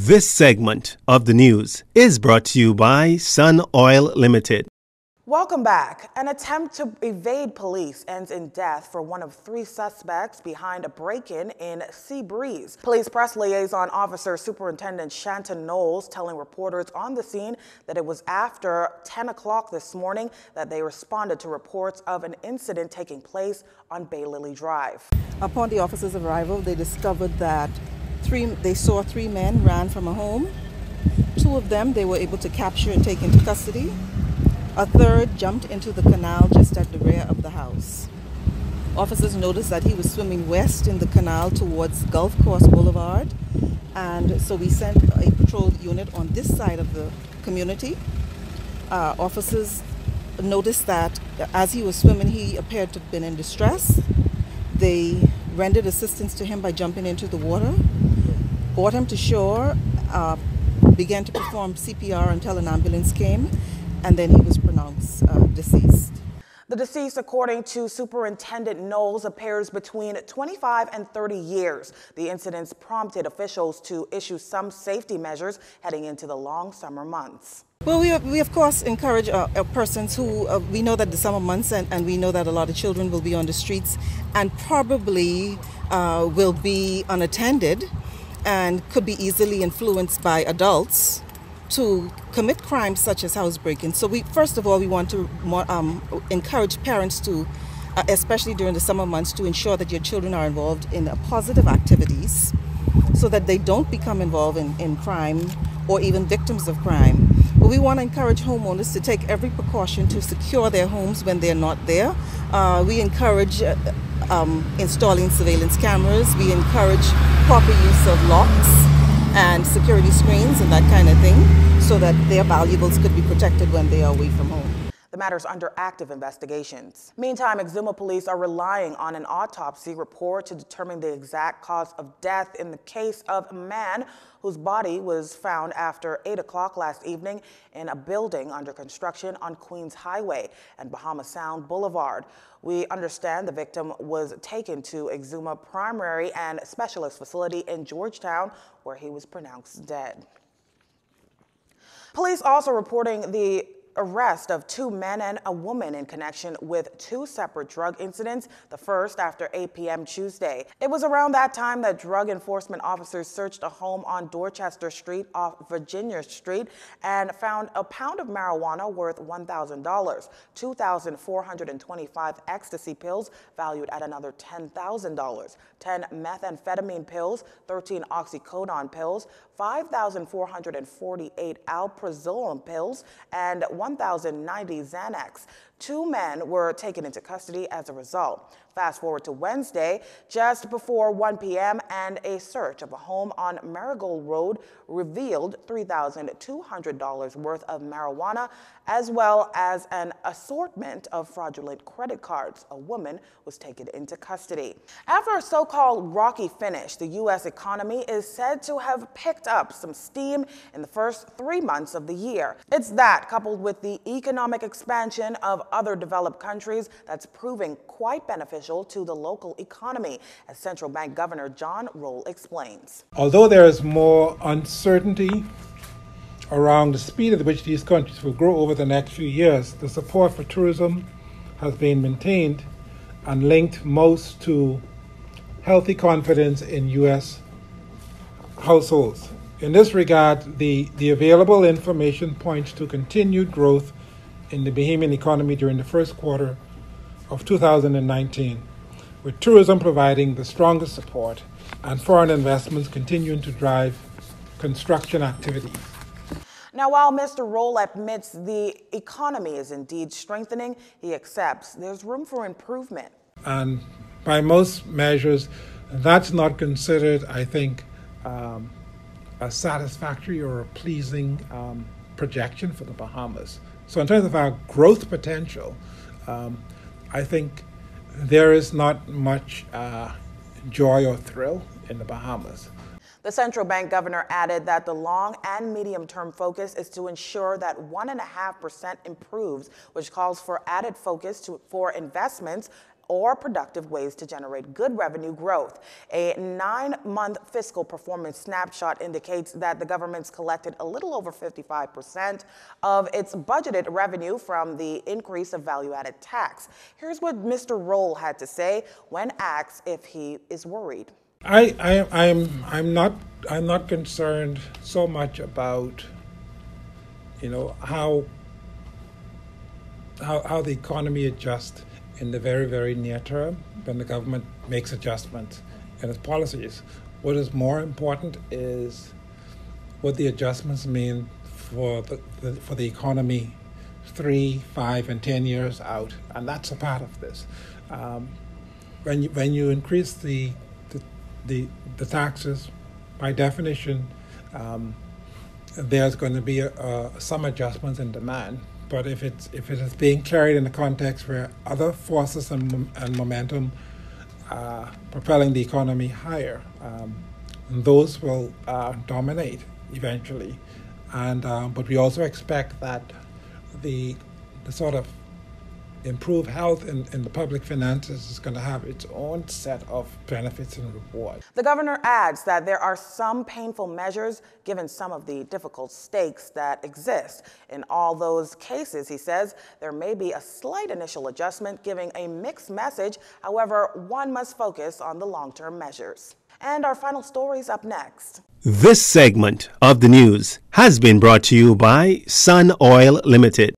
This segment of the news is brought to you by Sun Oil Limited. Welcome back. An attempt to evade police ends in death for one of 3 suspects behind a break-in in Seabreeze. Police press liaison officer Superintendent Jcntvnews telling reporters on the scene that it was after 10 o'clock this morning that they responded to reports of an incident taking place on Bay Lily Drive. Upon the officers' arrival, they discovered that they saw 3 men ran from a home. 2 of them they were able to capture and take into custody. A third jumped into the canal just at the rear of the house. Officers noticed that he was swimming west in the canal towards Gulf Course Boulevard, and so we sent a patrol unit on this side of the community. Officers noticed that as he was swimming, he appeared to have been in distress. They rendered assistance to him by jumping into the water, brought him to shore, began to perform CPR until an ambulance came, and then he was pronounced deceased. The deceased, according to Superintendent Knowles, appears between 25 and 30 years. The incidents prompted officials to issue some safety measures heading into the long summer months. Well, we of course encourage persons who, we know that the summer months and we know that a lot of children will be on the streets and probably will be unattended and could be easily influenced by adults to commit crimes such as housebreaking. So first of all, we want to encourage parents to, especially during the summer months, to ensure that your children are involved in positive activities so that they don't become involved in crime or even victims of crime. But we want to encourage homeowners to take every precaution to secure their homes when they're not there. We encourage installing surveillance cameras. We encourage proper use of locks and security screens and that kind of thing so that their valuables could be protected when they are away from home. The matter's under active investigations. Meantime, Exuma police are relying on an autopsy report to determine the exact cause of death in the case of a man whose body was found after 8 o'clock last evening in a building under construction on Queens Highway and Bahama Sound Boulevard. We understand the victim was taken to Exuma Primary and Specialist Facility in Georgetown, where he was pronounced dead. Police also reporting the arrest of 2 men and a woman in connection with 2 separate drug incidents, the first after 8 p.m. Tuesday. It was around that time that drug enforcement officers searched a home on Dorchester Street off Virginia Street and found a pound of marijuana worth $1,000, 2,425 ecstasy pills valued at another $10,000, 10 methamphetamine pills, 13 oxycodone pills, 5,448 alprazolam pills, and 1,090 Xanax. 2 men were taken into custody as a result. Fast forward to Wednesday, just before 1 p.m., and a search of a home on Marigold Road revealed $3,200 worth of marijuana, as well as an assortment of fraudulent credit cards. A woman was taken into custody. After a so-called rocky finish, the U.S. economy is said to have picked up some steam in the first 3 months of the year. It's that, coupled with the economic expansion of other developed countries, that's proving quite beneficial to the local economy, as Central Bank Governor John Roll explains. Although there is more uncertainty around the speed at which these countries will grow over the next few years, the support for tourism has been maintained and linked most to healthy confidence in U.S. households. In this regard, the available information points to continued growth in the Bahamian economy during the first quarter of 2019, with tourism providing the strongest support and foreign investments continuing to drive construction activity. Now, while Mr. Roll admits the economy is indeed strengthening, he accepts there's room for improvement. And by most measures, that's not considered, I think, a satisfactory or a pleasing projection for the Bahamas. So in terms of our growth potential, I think there is not much joy or thrill in the Bahamas. The central bank governor added that the long and medium-term focus is to ensure that 1.5% improves, which calls for added focus for investments or productive ways to generate good revenue growth. A 9-month fiscal performance snapshot indicates that the government's collected a little over 55% of its budgeted revenue from the increase of value-added tax. Here's what Mr. Roll had to say when asked if he is worried. I'm not concerned so much about how the economy adjusts in the very, very near term when the government makes adjustments in its policies. What is more important is what the adjustments mean for the economy 3, 5, and 10 years out, and that's a part of this. When you increase the taxes, by definition, there's going to be some adjustments in demand. But if it is being carried in a context where other forces and momentum are propelling the economy higher, those will dominate eventually. But we also expect that the sort of improved health in the public finances is going to have its own set of benefits and rewards. The governor adds that there are some painful measures given some of the difficult stakes that exist. In all those cases, he says, there may be a slight initial adjustment giving a mixed message. However, one must focus on the long-term measures. And our final story is up next. This segment of the news has been brought to you by Sun Oil Limited.